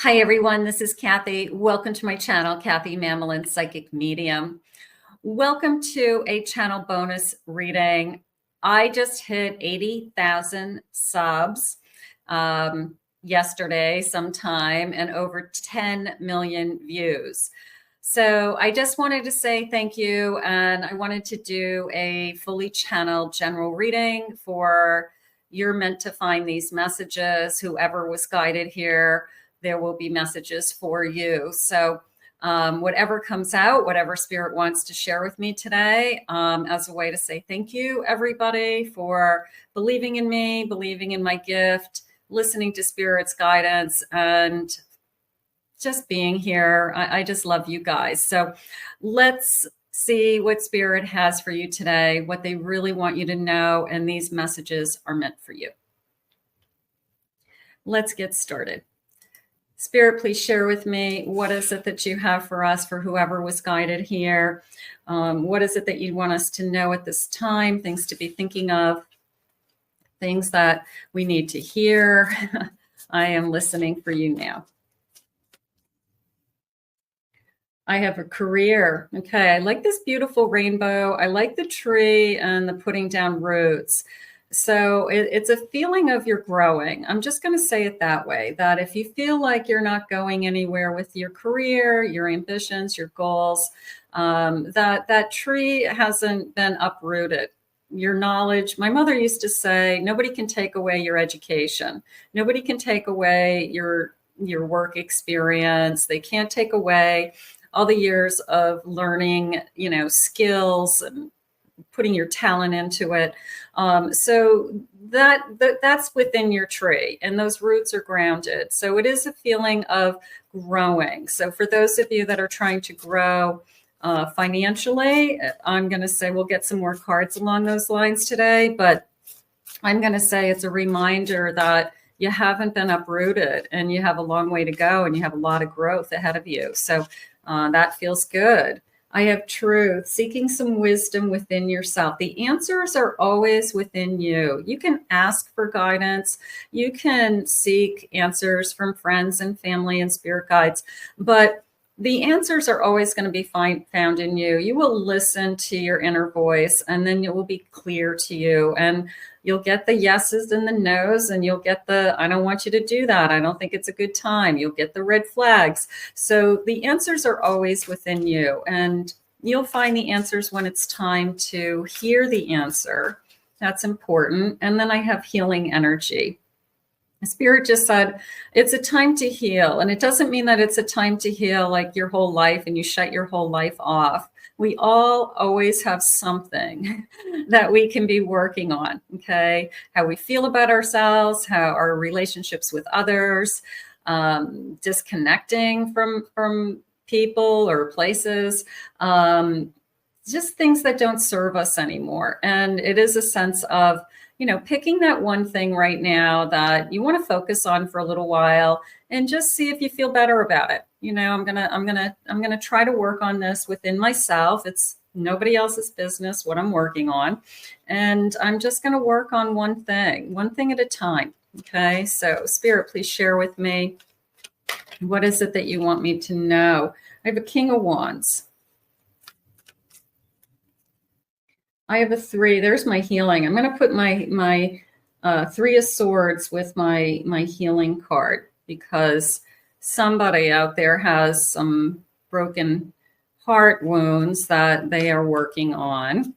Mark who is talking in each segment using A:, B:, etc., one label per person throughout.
A: Hi everyone, this is Kathy. Welcome to my channel, Kathy Mamelin, Psychic Medium. Welcome to a channel bonus reading. I just hit 80,000 subs yesterday sometime and over 10 million views. So I just wanted to say thank you, and I wanted to do a fully channeled general reading for you're meant to find these messages. Whoever was guided here, there will be messages for you. So whatever comes out, whatever spirit wants to share with me today, as a way to say thank you, everybody, for believing in me, believing in my gift, listening to spirit's guidance, and just being here. I just love you guys. So let's see what spirit has for you today, what they really want you to know, and these messages are meant for you. Let's get started. Spirit, please share with me, what is it that you have for us, for whoever was guided here? What is it that you want us to know at this time? Things to be thinking of, things that we need to hear. I am listening for you now. I have a career. Okay, I like this beautiful rainbow. I like the tree and the putting down roots. So it's a feeling of you're growing. I'm just going to say it that way, that if you feel like you're not going anywhere with your career, your ambitions, your goals, that tree hasn't been uprooted. Your knowledge. My mother used to say, nobody can take away your education. Nobody can take away your work experience. They can't take away all the years of learning, skills and putting your talent into it. So that's within your tree, and those roots are grounded. So it is a feeling of growing. So for those of you that are trying to grow financially, I'm going to say we'll get some more cards along those lines today, but I'm going to say it's a reminder that you haven't been uprooted and you have a long way to go and you have a lot of growth ahead of you. So that feels good. I have truth, seeking some wisdom within yourself. The answers are always within you. You can ask for guidance. You can seek answers from friends and family and spirit guides, but the answers are always going to be found in you. You will listen to your inner voice, and then it will be clear to you. And you'll get the yeses and the nos, and you'll get the, I don't want you to do that. I don't think it's a good time. You'll get the red flags. So the answers are always within you, and you'll find the answers when it's time to hear the answer. That's important. And then I have healing energy. Spirit just said, it's a time to heal. And it doesn't mean that it's a time to heal like your whole life and you shut your whole life off. We all always have something that we can be working on, okay? How we feel about ourselves, how our relationships with others, disconnecting from people or places, just things that don't serve us anymore. And it is a sense of, picking that one thing right now that you want to focus on for a little while and just see if you feel better about it. I'm gonna try to work on this within myself. It's nobody else's business what I'm working on. And I'm just going to work on one thing at a time. Okay. So Spirit, please share with me. What is it that you want me to know? I have a King of Wands. I have a 3. There's my healing. I'm going to put my 3 of Swords with my healing card, because somebody out there has some broken heart wounds that they are working on.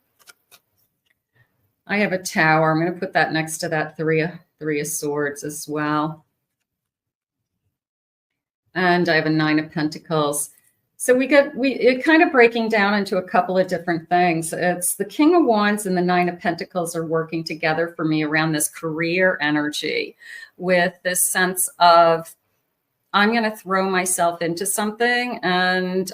A: I have a Tower. I'm going to put that next to that 3 of Swords as well. And I have a 9 of Pentacles. So it kind of breaking down into a couple of different things. It's the King of Wands and the 9 of Pentacles are working together for me around this career energy, with this sense of, I'm going to throw myself into something, and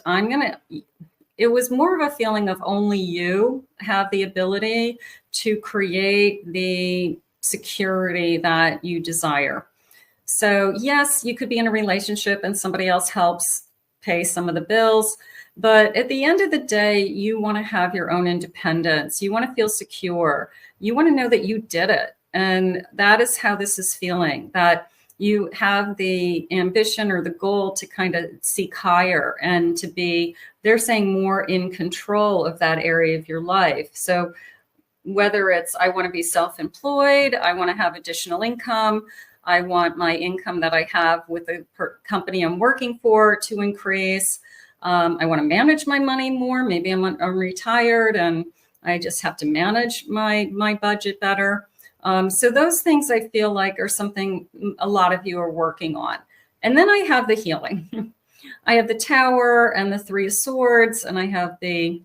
A: it was more of a feeling of only you have the ability to create the security that you desire. So yes, you could be in a relationship and somebody else helps pay some of the bills, but at the end of the day, you want to have your own independence. You want to feel secure. You want to know that you did it. And that is how this is feeling, that you have the ambition or the goal to kind of seek higher and to be, they're saying, more in control of that area of your life. So whether it's, I want to be self-employed, I want to have additional income, I want my income that I have with the company I'm working for to increase. I want to manage my money more. Maybe I'm retired and I just have to manage my budget better. So those things I feel like are something a lot of you are working on. And then I have the healing. I have the Tower and the Three of Swords, and I have the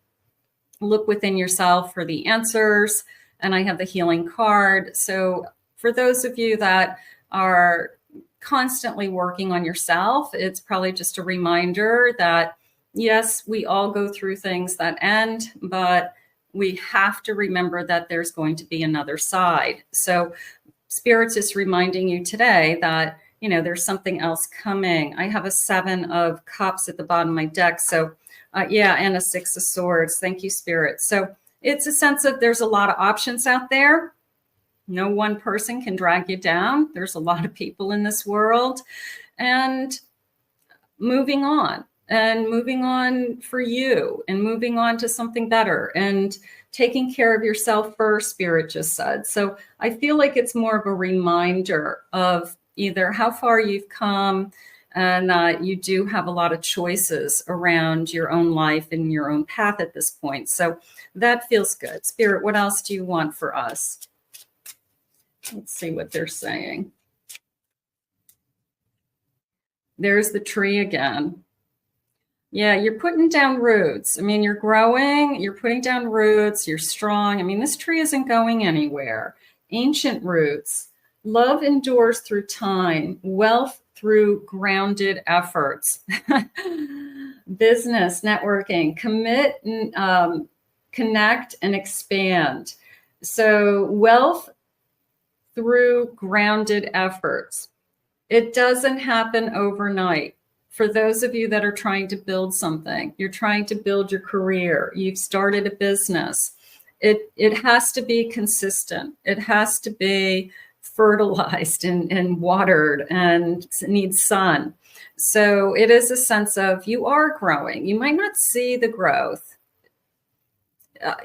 A: look within yourself for the answers, and I have the healing card. So for those of you that are constantly working on yourself, it's probably just a reminder that, yes, we all go through things that end, but we have to remember that there's going to be another side. So Spirit's just reminding you today that, you know, there's something else coming. I have a 7 of Cups at the bottom of my deck. So yeah, and a 6 of Swords. Thank you, Spirit. So it's a sense of there's a lot of options out there. No one person can drag you down. There's a lot of people in this world, and moving on for you, and moving on to something better, and taking care of yourself first, Spirit just said. So I feel like it's more of a reminder of either how far you've come, and you do have a lot of choices around your own life and your own path at this point. So that feels good. Spirit, what else do you want for us? Let's see what they're saying. There's the tree again. Yeah, you're putting down roots. I mean, you're growing, you're putting down roots, you're strong. I mean, this tree isn't going anywhere. Ancient roots. Love endures through time. Wealth through grounded efforts. Business, networking, commit, connect, and expand. So wealth through grounded efforts. It doesn't happen overnight. For those of you that are trying to build something, you're trying to build your career, you've started a business, it has to be consistent. It has to be fertilized and watered, and it needs sun. So it is a sense of you are growing. You might not see the growth.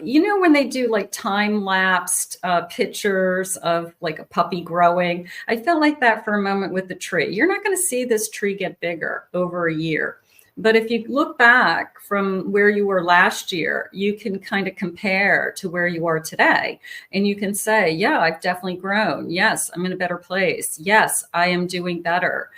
A: You know, when they do like time-lapsed pictures of like a puppy growing, I felt like that for a moment with the tree. You're not going to see this tree get bigger over a year. But if you look back from where you were last year, you can kind of compare to where you are today. And you can say, yeah, I've definitely grown. Yes, I'm in a better place. Yes, I am doing better.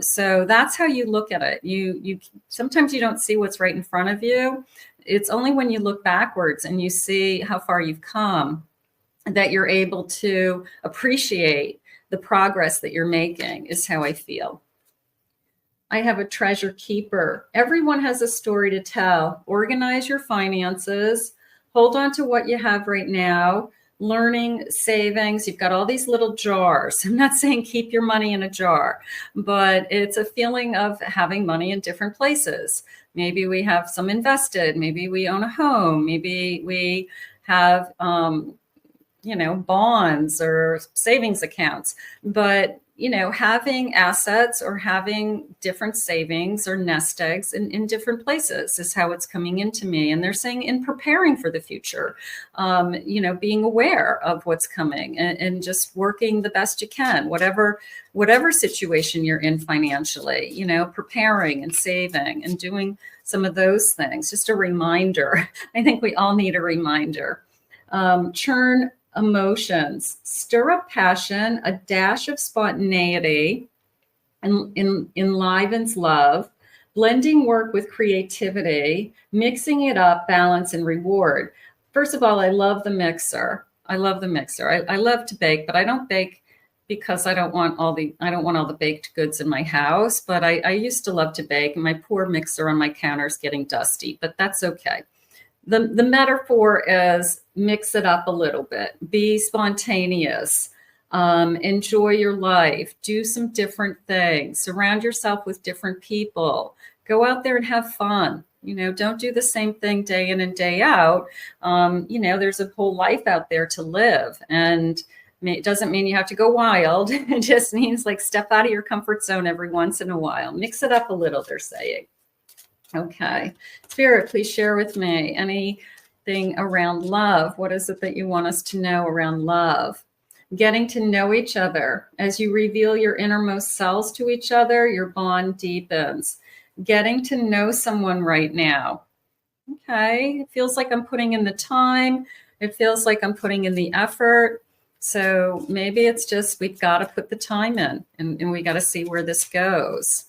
A: So that's how you look at it. You sometimes you don't see what's right in front of you. It's only when you look backwards and you see how far you've come that you're able to appreciate the progress that you're making, is how I feel. I have a treasure keeper. Everyone has a story to tell. Organize your finances. Hold on to what you have right now. Learning, savings. You've got all these little jars. I'm not saying keep your money in a jar, but it's a feeling of having money in different places. Maybe we have some invested. Maybe we own a home. Maybe we have, you know, bonds or savings accounts. But you know, having assets or having different savings or nest eggs in different places is how it's coming into me. And they're saying in preparing for the future, you know, being aware of what's coming and just working the best you can, whatever situation you're in financially, you know, preparing and saving and doing some of those things. Just a reminder. I think we all need a reminder. Churn emotions, stir up passion, a dash of spontaneity, and enlivens love, blending work with creativity, mixing it up, balance, and reward. First of all, I love the mixer. I love the mixer. I love to bake, but I don't bake because I don't want all the baked goods in my house. But I used to love to bake, and my poor mixer on my counter is getting dusty, but that's okay. The metaphor is mix it up a little bit, be spontaneous, enjoy your life, do some different things, surround yourself with different people, go out there and have fun. You know, don't do the same thing day in and day out. You know, there's a whole life out there to live, and It doesn't mean you have to go wild. It just means like step out of your comfort zone every once in a while. Mix it up a little, they're saying. Okay. Spirit, please share with me anything around love. What is it that you want us to know around love? Getting to know each other. As you reveal your innermost selves to each other, your bond deepens. Getting to know someone right now. Okay. It feels like I'm putting in the time. It feels like I'm putting in the effort. So maybe it's just we've got to put the time in and we got to see where this goes.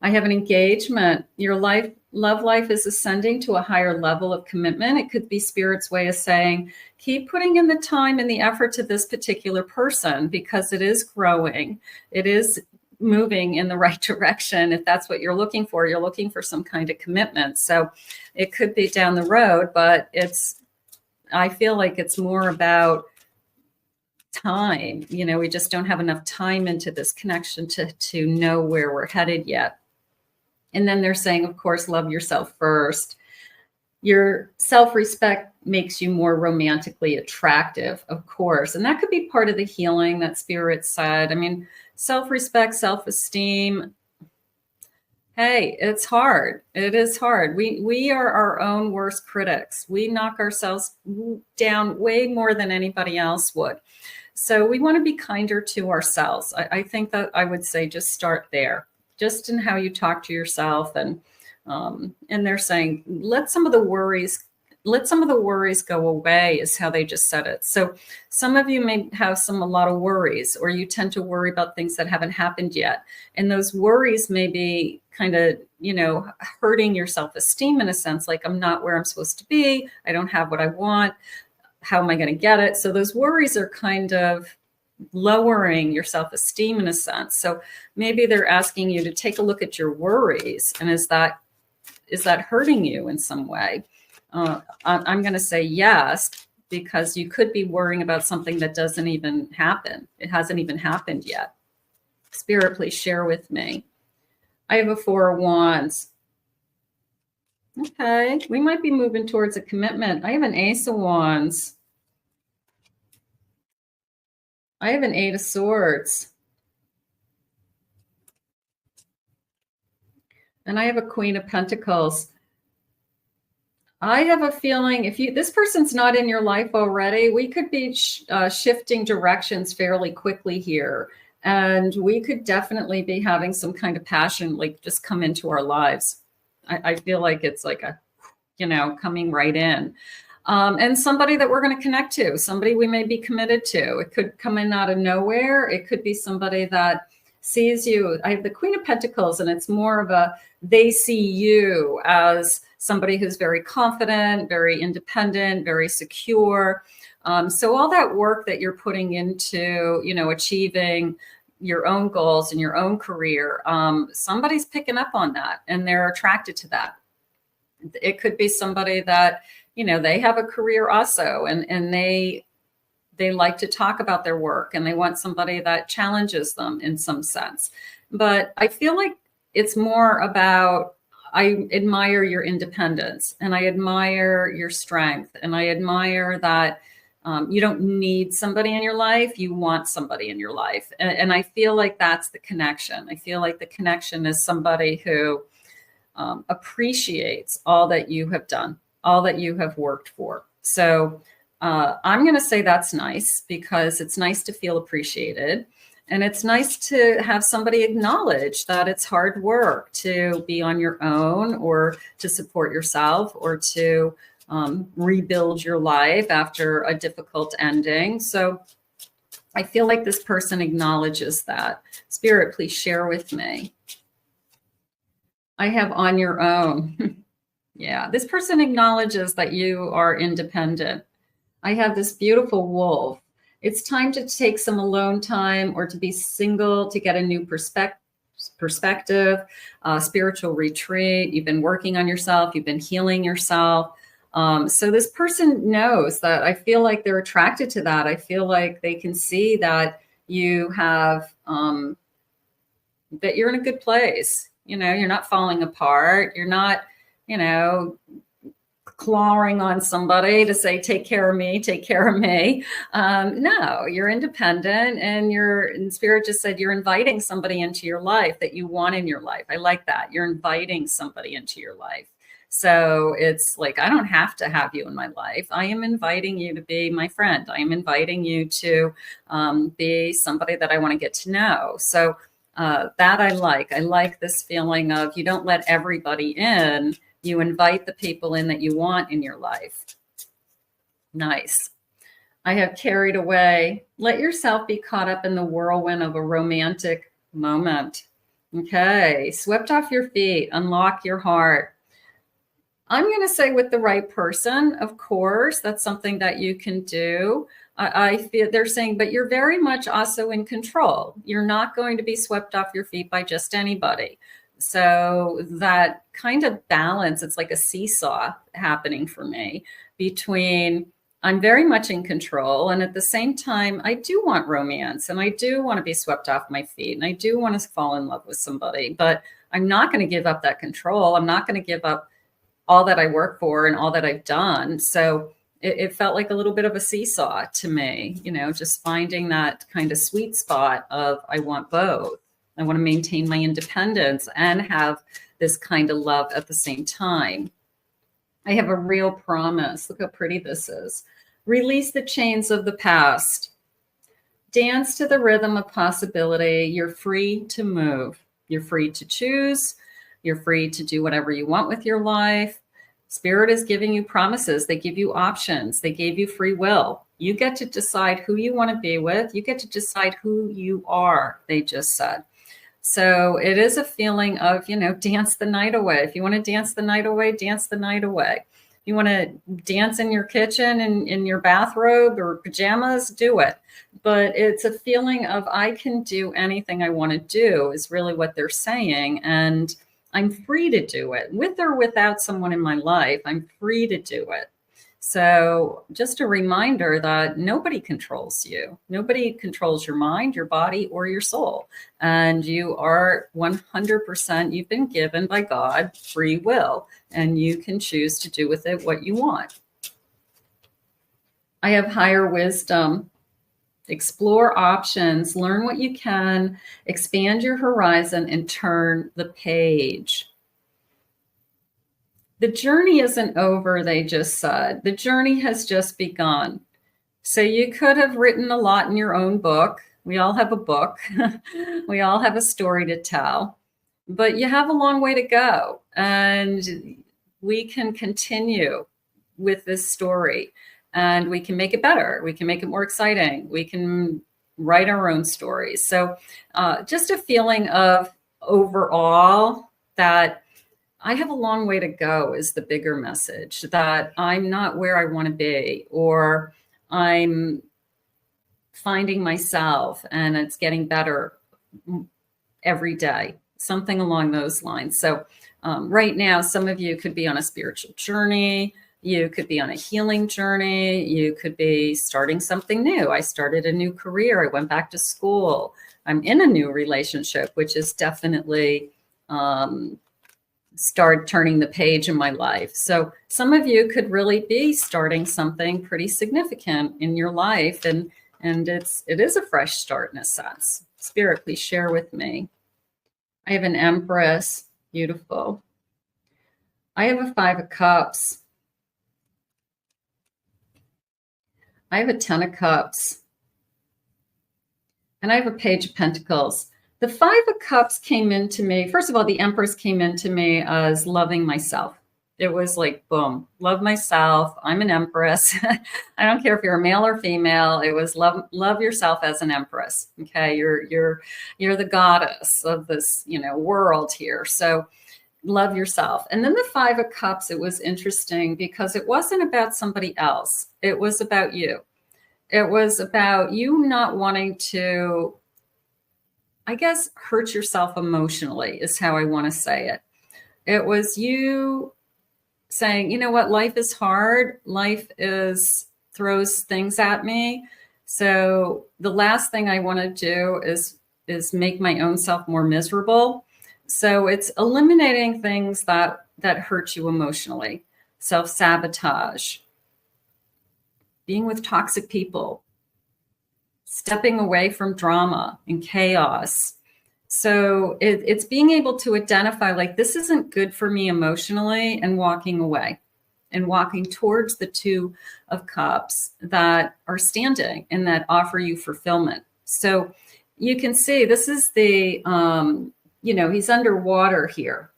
A: I have an engagement. Your love life is ascending to a higher level of commitment. It could be Spirit's way of saying, keep putting in the time and the effort to this particular person because it is growing. It is moving in the right direction. If that's what you're looking for some kind of commitment. So it could be down the road, but I feel like it's more about time. You know, we just don't have enough time into this connection to know where we're headed yet. And then they're saying, of course, love yourself first. Your self-respect makes you more romantically attractive, of course. And that could be part of the healing that Spirit said. I mean, self-respect, self-esteem. Hey, it's hard. It is hard. We are our own worst critics. We knock ourselves down way more than anybody else would. So we want to be kinder to ourselves. I think that I would say just start there, just in how you talk to yourself. And they're saying, let some of the worries go away is how they just said it. So some of you may have a lot of worries, or you tend to worry about things that haven't happened yet. And those worries may be kind of, hurting your self-esteem in a sense, like I'm not where I'm supposed to be. I don't have what I want. How am I going to get it? So those worries are kind of lowering your self-esteem in a sense. So maybe they're asking you to take a look at your worries. And is that hurting you in some way? I'm going to say yes, because you could be worrying about something that doesn't even happen. It hasn't even happened yet. Spirit, please share with me. I have a 4 of Wands. Okay, we might be moving towards a commitment. I have an Ace of Wands. I have an 8 of Swords. And I have a Queen of Pentacles. I have a feeling this person's not in your life already, we could be shifting directions fairly quickly here. And we could definitely be having some kind of passion, like just come into our lives. I feel like it's like coming right in. And somebody that we're going to connect to, somebody we may be committed to. It could come in out of nowhere. It could be somebody that sees you. I have the Queen of Pentacles, and it's more of they see you as somebody who's very confident, very independent, very secure. So all that work that you're putting into, achieving your own goals and your own career, somebody's picking up on that and they're attracted to that. It could be somebody that, they have a career also, and they like to talk about their work, and they want somebody that challenges them in some sense. But I feel like it's more about, I admire your independence, and I admire your strength, and I admire that you don't need somebody in your life. You want somebody in your life. And I feel like that's the connection. I feel like the connection is somebody who appreciates all that you have done, all that you have worked for. So I'm going to say that's nice, because it's nice to feel appreciated. And it's nice to have somebody acknowledge that it's hard work to be on your own, or to support yourself, or to rebuild your life after a difficult ending. So I feel like this person acknowledges that. Spirit, please share with me. I have on your own. Yeah, this person acknowledges that you are independent. I have this beautiful wolf. It's time to take some alone time, or to be single, to get a new perspective, spiritual retreat. You've been working on yourself. You've been healing yourself. So this person knows that. I feel like they're attracted to that. I feel like they can see that you have, that you're in a good place. You're not falling apart. You're not, clawing on somebody to say, take care of me, take care of me. No, you're independent, and Spirit just said you're inviting somebody into your life that you want in your life. I like that. You're inviting somebody into your life. So it's like, I don't have to have you in my life. I am inviting you to be my friend. I am inviting you to be somebody that I want to get to know. So that I like. I like this feeling of you don't let everybody in. You invite the people in that you want in your life. Nice. I have carried away. Let yourself be caught up in the whirlwind of a romantic moment. Okay. Swept off your feet. Unlock your heart. I'm going to say with the right person, of course, that's something that you can do. I feel they're saying, but you're very much also in control. You're not going to be swept off your feet by just anybody. So that kind of balance, it's like a seesaw happening for me between I'm very much in control. And at the same time, I do want romance and I do want to be swept off my feet and I do want to fall in love with somebody, but I'm not going to give up that control. I'm not going to give up all that I work for and all that I've done. So it felt like a little bit of a seesaw to me, you know, just finding that kind of sweet spot of I want both. I want to maintain my independence and have this kind of love at the same time. I have a real promise. Look how pretty this is. Release the chains of the past. Dance to the rhythm of possibility. You're free to move. You're free to choose. You're free to do whatever you want with your life. Spirit is giving you promises. They give you options. They gave you free will. You get to decide who you want to be with. You get to decide who you are, they just said. So it is a feeling of, you know, dance the night away. If you want to dance the night away, dance the night away. If you want to dance in your kitchen and in your bathrobe or pajamas, do it. But it's a feeling of I can do anything I want to do is really what they're saying. And I'm free to do it with or without someone in my life. I'm free to do it. So just a reminder that nobody controls you. Nobody controls your mind, your body, or your soul. And you are 100%, you've been given by God free will, and you can choose to do with it what you want. I have higher wisdom. Explore options, learn what you can, expand your horizon, and turn the page. The journey isn't over, they just said. The journey has just begun. So you could have written a lot in your own book. We all have a book. We all have a story to tell. But you have a long way to go. And we can continue with this story. And we can make it better. We can make it more exciting. We can write our own stories. So just a feeling of overall that I have a long way to go is the bigger message, that I'm not where I want to be, or I'm finding myself and it's getting better every day, something along those lines. So right now, some of you could be on a spiritual journey. You could be on a healing journey. You could be starting something new. I started a new career. I went back to school. I'm in a new relationship, which is definitely start turning the page in my life. So some of you could really be starting something pretty significant in your life. And it is a fresh start in a sense. Spirit, please share with me. I have an Empress. Beautiful. I have a 5 of Cups. I have a 10 of Cups. And I have a Page of Pentacles. The 5 of Cups came into me. First of all, the Empress came into me as loving myself. It was like, boom, love myself. I'm an Empress. I don't care if you're a male or female. It was love yourself as an Empress. Okay, you're the goddess of this, world here. So love yourself. And then the 5 of Cups, it was interesting because it wasn't about somebody else. It was about you. It was about you not wanting to, I guess, hurt yourself emotionally is how I want to say it. It was you saying, you know what, life is hard. Life throws things at me. So the last thing I want to do is make my own self more miserable. So it's eliminating things that hurt you emotionally. self-sabotage, being with toxic people, stepping away from drama and chaos. So it's being able to identify, like, this isn't good for me emotionally, and walking away and walking towards the Two of Cups that are standing and that offer you fulfillment. So you can see this is the, he's underwater here.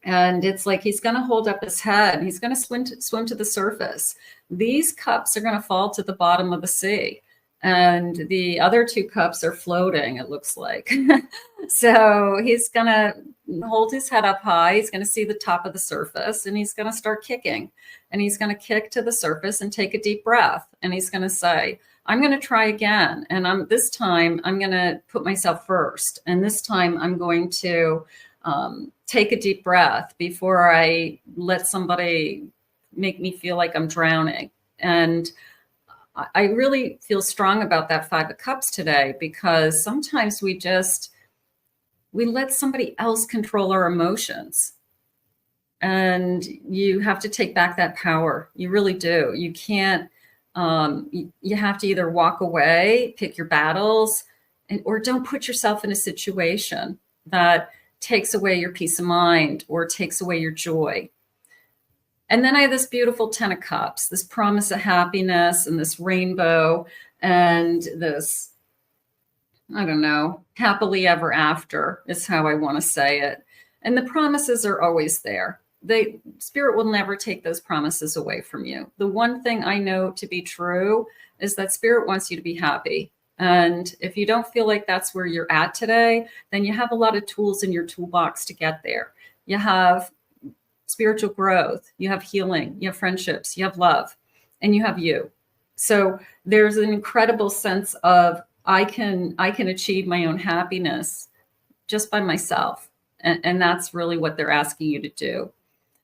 A: And it's like he's going to hold up his head and he's going to swim to the surface. These cups are going to fall to the bottom of the sea. And the other two cups are floating, it looks like. So he's going to hold his head up high. He's going to see the top of the surface and he's going to start kicking. And he's going to kick to the surface and take a deep breath. And he's going to say, I'm going to try again. And this time I'm going to put myself first. And this time I'm going to take a deep breath before I let somebody make me feel like I'm drowning. And I really feel strong about that Five of Cups today, because sometimes we let somebody else control our emotions. And you have to take back that power. You really do. You can't, you have to either walk away, pick your battles, or don't put yourself in a situation that takes away your peace of mind or takes away your joy. And then I have this beautiful Ten of Cups, this promise of happiness and this rainbow and this, I don't know, happily ever after is how I want to say it. And the promises are always there. Spirit will never take those promises away from you. The one thing I know to be true is that Spirit wants you to be happy. And if you don't feel like that's where you're at today, then you have a lot of tools in your toolbox to get there. You have spiritual growth, you have healing, you have friendships, you have love, and you have you. So there's an incredible sense of I can achieve my own happiness just by myself. And that's really what they're asking you to do.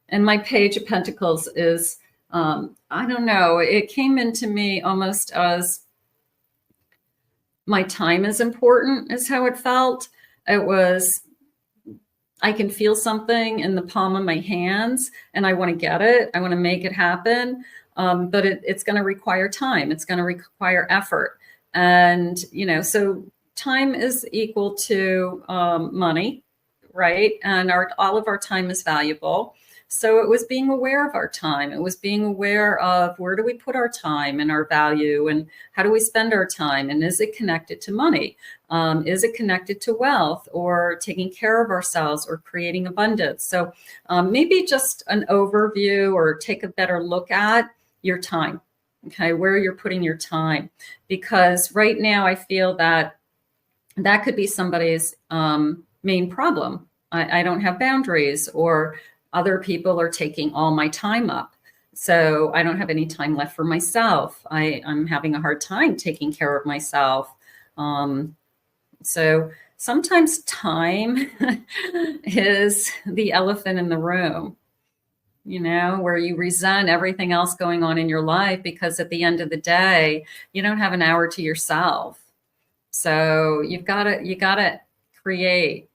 A: And my Page of Pentacles is, I don't know, it came into me almost as my time is important, is how it felt. It was, I can feel something in the palm of my hands and I want to get it. I want to make it happen. But it's going to require time. It's going to require effort. And, so time is equal to money, right? And all of our time is valuable. So it was being aware of our time. It was being aware of where do we put our time and our value, and how do we spend our time? And is it connected to money? Is it connected to wealth, or taking care of ourselves, or creating abundance? So maybe just an overview, or take a better look at your time, okay, where you're putting your time. Because right now I feel that could be somebody's main problem. I don't have boundaries, or other people are taking all my time up. So I don't have any time left for myself. I'm having a hard time taking care of myself. So sometimes time is the elephant in the room, where you resent everything else going on in your life, because at the end of the day, you don't have an hour to yourself. So you gotta create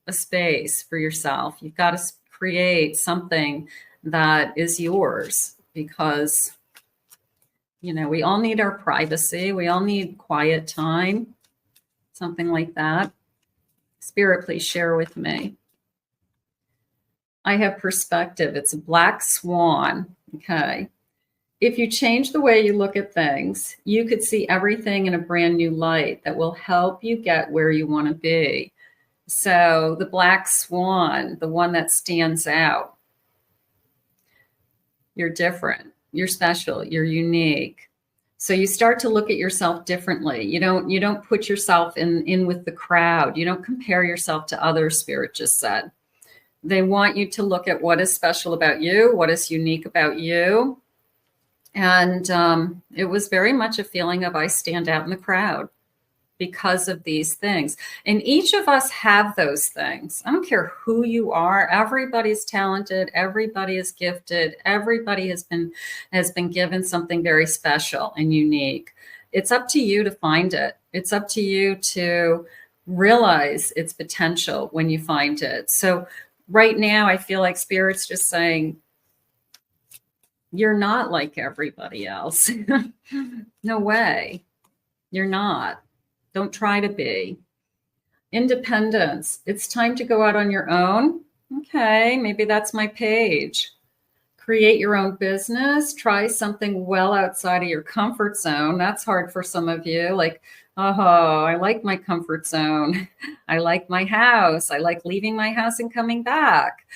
A: a space for yourself. You've got to create something that is yours, because, we all need our privacy. We all need quiet time, something like that. Spirit, please share with me. I have perspective. It's a black swan. Okay. If you change the way you look at things, you could see everything in a brand new light that will help you get where you want to be. So the black swan, the one that stands out, you're different, you're special, you're unique. So you start to look at yourself differently. You don't put yourself in with the crowd. You don't compare yourself to others, Spirit just said. They want you to look at what is special about you, what is unique about you. And it was very much a feeling of I stand out in the crowd because of these things. And each of us have those things. I don't care who you are. Everybody's talented. Everybody is gifted. Everybody has been given something very special and unique. It's up to you to find it. It's up to you to realize its potential when you find it. So right now, I feel like Spirit's just saying, You're not like everybody else. No way. You're not. Don't try to be. Independence. It's time to go out on your own. Okay, maybe that's my page. Create your own business. Try something well outside of your comfort zone. That's hard for some of you. Like, oh, I like my comfort zone. I like my house. I like leaving my house and coming back.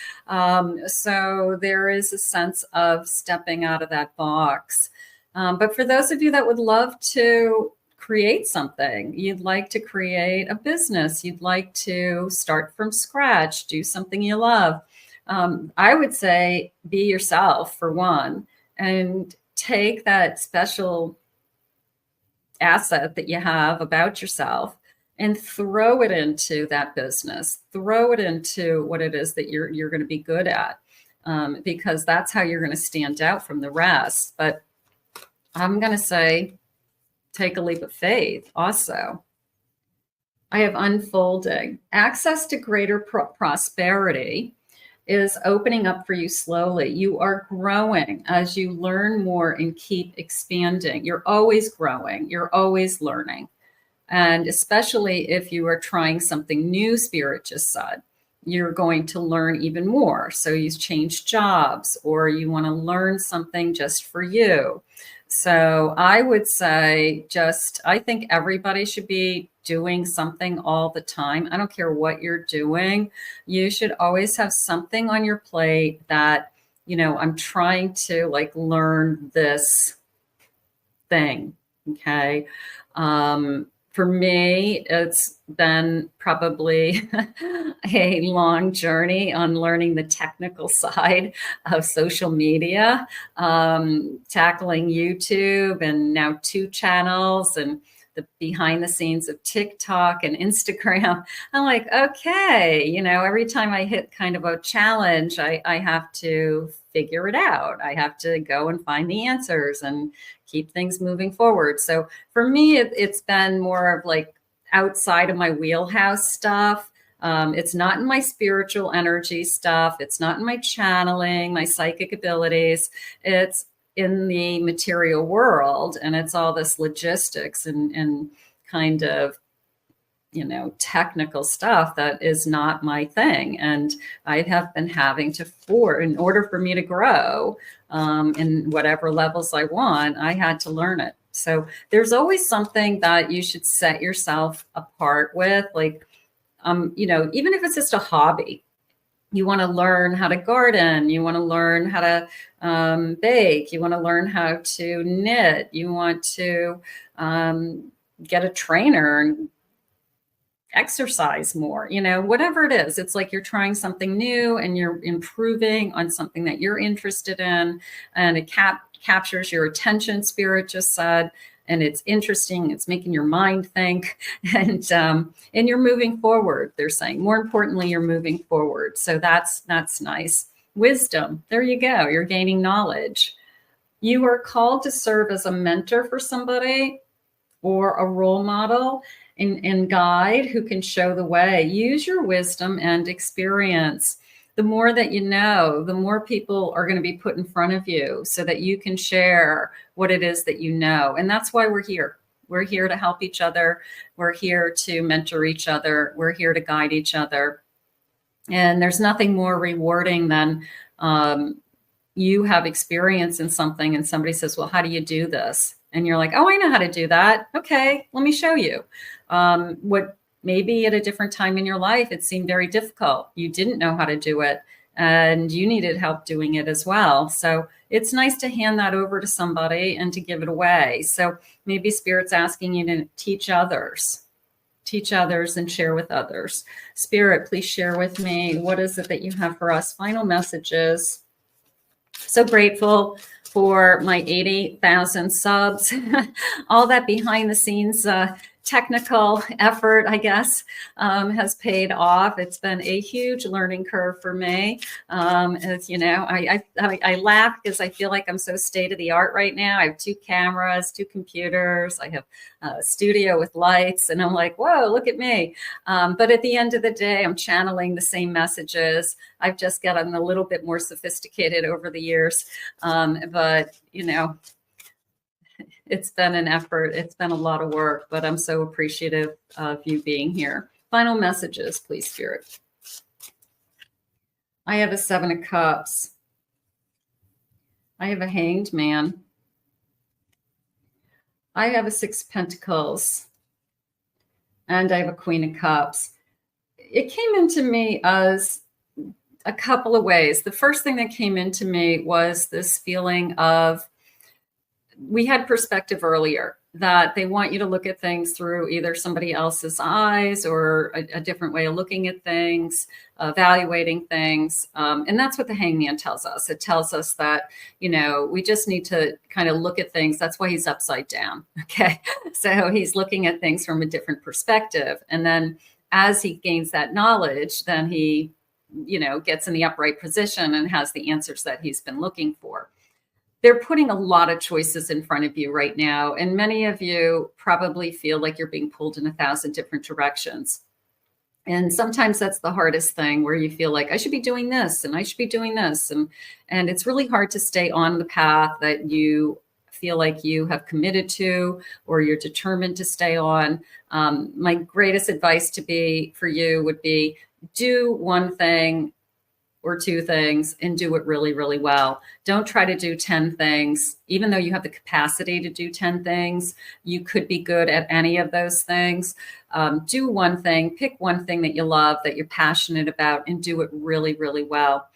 A: So there is a sense of stepping out of that box. But for those of you that would love to create something, you'd like to create a business, you'd like to start from scratch, do something you love, I would say be yourself for one, and take that special asset that you have about yourself and throw it into that business, throw it into what it is that you're going to be good at, because that's how you're going to stand out from the rest. But I'm going to say, take a leap of faith also. I have unfolding. Access to greater prosperity is opening up for you slowly. You are growing as you learn more and keep expanding. You're always growing. You're always learning. And especially if you are trying something new, Spirit just said, you're going to learn even more. So you change jobs, or you want to learn something just for you. So I would say I think everybody should be doing something all the time. I don't care what you're doing. You should always have something on your plate that, I'm trying to learn this thing. Okay. For me, it's been probably a long journey on learning the technical side of social media, tackling YouTube and now 2 channels and the behind the scenes of TikTok and Instagram. I'm like, okay, every time I hit kind of a challenge, I have to figure it out. I have to go and find the answers and keep things moving forward. So for me, it's been more of outside of my wheelhouse stuff. It's not in my spiritual energy stuff. It's not in my channeling, my psychic abilities. It's in the material world, and it's all this logistics and kind of technical stuff that is not my thing. And I have been having to, in order for me to grow in whatever levels I want, I had to learn it. So there's always something that you should set yourself apart with, even if it's just a hobby. You want to learn how to garden. You want to learn how to bake. You want to learn how to knit. You want to get a trainer and exercise more, whatever it is. It's like you're trying something new and you're improving on something that you're interested in, and it captures your attention, Spirit just said, and it's interesting. It's making your mind think, and you're moving forward. They're saying, more importantly, you're moving forward. So that's nice. Wisdom. There you go. You're gaining knowledge. You are called to serve as a mentor for somebody or a role model and guide who can show the way. Use your wisdom and experience. The more that you know, the more people are going to be put in front of you so that you can share what it is that you know. And that's why we're here. We're here to help each other. We're here to mentor each other. We're here to guide each other. And there's nothing more rewarding than you have experience in something and somebody says, well, how do you do this? And you're like, oh, I know how to do that. Okay, let me show you. What maybe at a different time in your life, it seemed very difficult. You didn't know how to do it and you needed help doing it as well. So it's nice to hand that over to somebody and to give it away. So maybe Spirit's asking you to teach others and share with others. Spirit, please share with me. What is it that you have for us? Final messages. So grateful for my 80,000 subs, all that behind the scenes technical effort, I guess, has paid off. It's been a huge learning curve for me. As you know, I laugh because I feel like I'm so state of the art right now. I have 2 cameras, 2 computers. I have a studio with lights, and I'm like, whoa, look at me. But at the end of the day, I'm channeling the same messages. I've just gotten a little bit more sophisticated over the years. But, you know, it's been an effort. It's been a lot of work, but I'm so appreciative of you being here. Final messages, please, Spirit. I have a 7 of Cups. I have a Hanged Man. I have a 6 of Pentacles. And I have a Queen of Cups. It came into me as a couple of ways. The first thing that came into me was this feeling of, we had perspective earlier, that they want you to look at things through either somebody else's eyes or a different way of looking at things, evaluating things. And that's what the Hangman tells us. It tells us that, you know, we just need to kind of look at things. That's why he's upside down. Okay. So he's looking at things from a different perspective. And then as he gains that knowledge, then he, you know, gets in the upright position and has the answers that he's been looking for. They're putting a lot of choices in front of you right now. And many of you probably feel like you're being pulled in 1,000 different directions. And sometimes that's the hardest thing, where you feel like I should be doing this and I should be doing this. And it's really hard to stay on the path that you feel like you have committed to, or you're determined to stay on. My greatest advice for you would be, do one thing or 2 things and do it really, really well. Don't try to do 10 things. Even though you have the capacity to do 10 things, you could be good at any of those things. Do one thing, pick one thing that you love, that you're passionate about, and do it really, really well.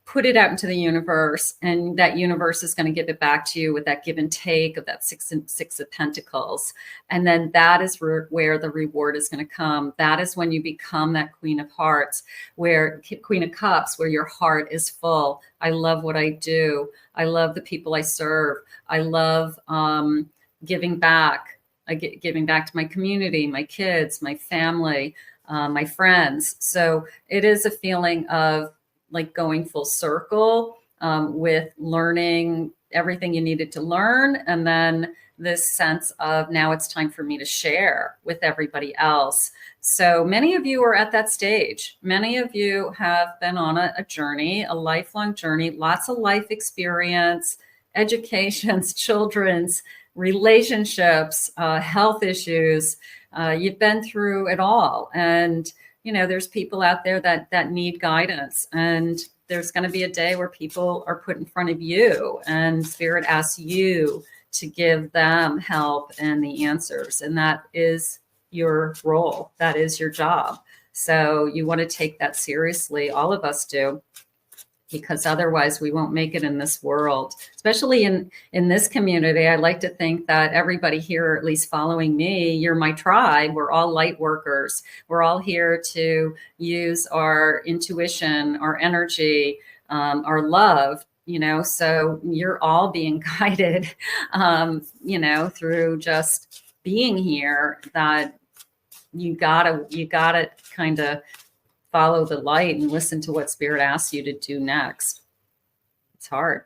A: Put it out into the universe, and that universe is going to give it back to you with that give and take of that six of Pentacles. And then that is where the reward is going to come. That is when you become that Queen of Hearts, Queen of Cups, where your heart is full. I love what I do. I love the people I serve. I love giving back. Giving back to my community, my kids, my family, my friends. So it is a feeling of like going full circle with learning everything you needed to learn. And then this sense of, now it's time for me to share with everybody else. So many of you are at that stage. Many of you have been on a journey, a lifelong journey, lots of life experience, educations, children's, relationships, health issues. You've been through it all. And you know, there's people out there that need guidance, and there's going to be a day where people are put in front of you and Spirit asks you to give them help and the answers. And that is your role. That is your job. So you want to take that seriously. All of us do, because otherwise we won't make it in this world, especially in this community. I like to think that everybody here, at least following me, you're my tribe. We're all light workers. We're all here to use our intuition, our energy, our love, you know, so you're all being guided, you know, through just being here, that you gotta kind of follow the light and listen to what Spirit asks you to do next. It's hard.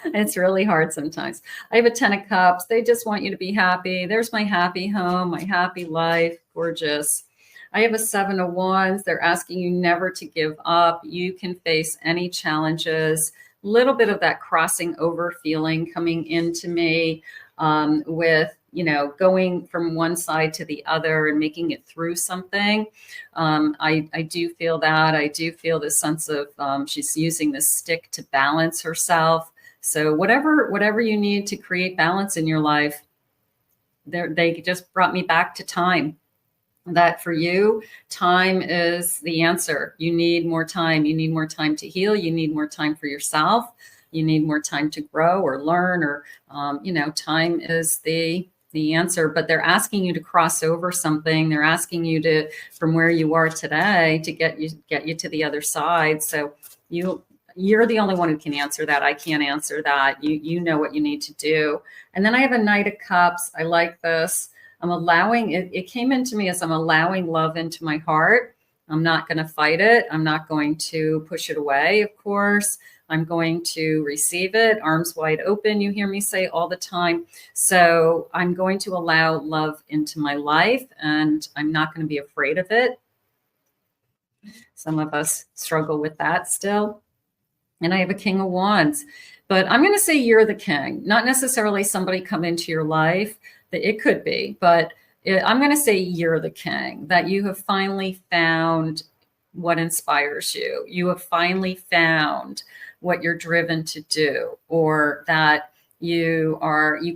A: It's really hard sometimes. I have a 10 of Cups. They just want you to be happy. There's my happy home, my happy life. Gorgeous. I have a 7 of Wands. They're asking you never to give up. You can face any challenges. A little bit of that crossing over feeling coming into me with, you know, going from one side to the other and making it through something. I do feel that. I do feel this sense of she's using this stick to balance herself. So whatever you need to create balance in your life, they just brought me back to time. That for you, time is the answer. You need more time. You need more time to heal. You need more time for yourself. You need more time to grow or learn, or, you know, time is the answer. But they're asking you to cross over something. They're asking you to, from where you are today, to get you to the other side. So you're the only one who can answer that. I can't answer that. You know what you need to do. And then I have a Knight of Cups. I like this. I'm allowing it. It came into me as I'm allowing love into my heart. I'm not going to fight it. I'm not going to push it away, of course. I'm going to receive it, arms wide open, you hear me say all the time. So I'm going to allow love into my life, and I'm not going to be afraid of it. Some of us struggle with that still. And I have a King of Wands. But I'm going to say you're the king, not necessarily somebody come into your life. It could be, but I'm going to say you're the king, that you have finally found what inspires you. You have finally found what you're driven to do, or that you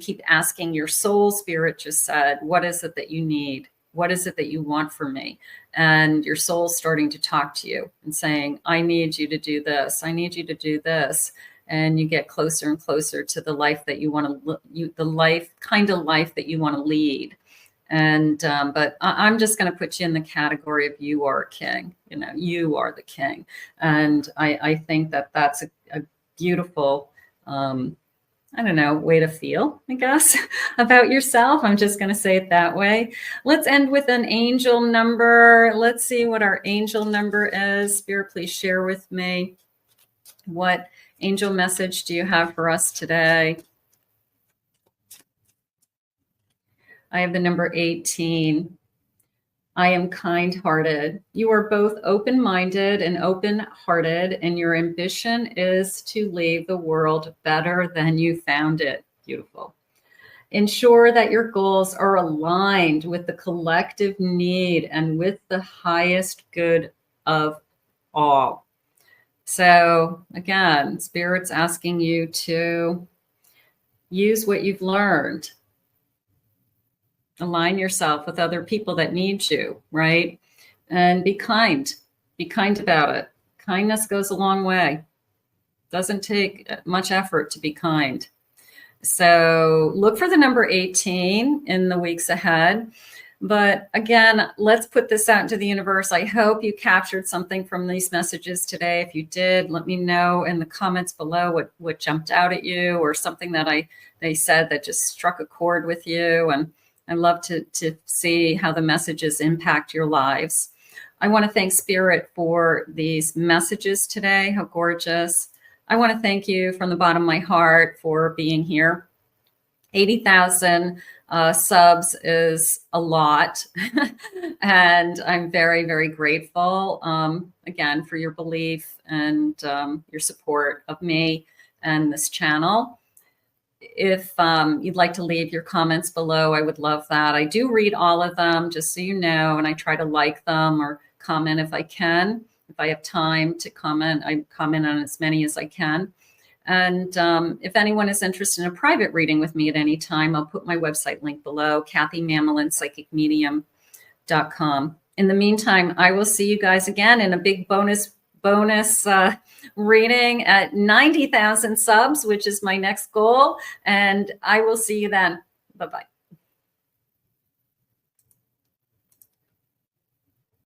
A: keep asking your soul. Spirit just said, what is it that you need? What is it that you want from me? And your soul's starting to talk to you and saying, I need you to do this. I need you to do this. And you get closer and closer to the life that you want to, the kind of life that you want to lead. And, but I'm just going to put you in the category of you are a king, you are the king. And I think that that's a beautiful, I don't know, way to feel, I guess, about yourself. I'm just going to say it that way. Let's end with an angel number. Let's see what our angel number is. Spirit, please share with me. What angel message do you have for us today? I have the number 18. I am kind-hearted. You are both open-minded and open-hearted, and your ambition is to leave the world better than you found it. Beautiful. Ensure that your goals are aligned with the collective need and with the highest good of all. So again, Spirit's asking you to use what you've learned. Align yourself with other people that need you, right? And be kind. Be kind about it. Kindness goes a long way. Doesn't take much effort to be kind. So look for the number 18 in the weeks ahead. But again, let's put this out into the universe. I hope you captured something from these messages today. If you did, let me know in the comments below what jumped out at you, or something that they said that just struck a chord with you. And I love to see how the messages impact your lives. I want to thank Spirit for these messages today. How gorgeous. I want to thank you from the bottom of my heart for being here. 80,000 subs is a lot. And I'm very, very grateful, again, for your belief and your support of me and this channel. If you'd like to leave your comments below, I would love that. I do read all of them, just so you know, and I try to like them or comment if I can. If I have time to comment, I comment on as many as I can. And if anyone is interested in a private reading with me at any time, I'll put my website link below, KathyMammelin.psychicmedium.com. In the meantime, I will see you guys again in a big bonus reading at 90,000 subs, which is my next goal. And I will see you then. Bye-bye.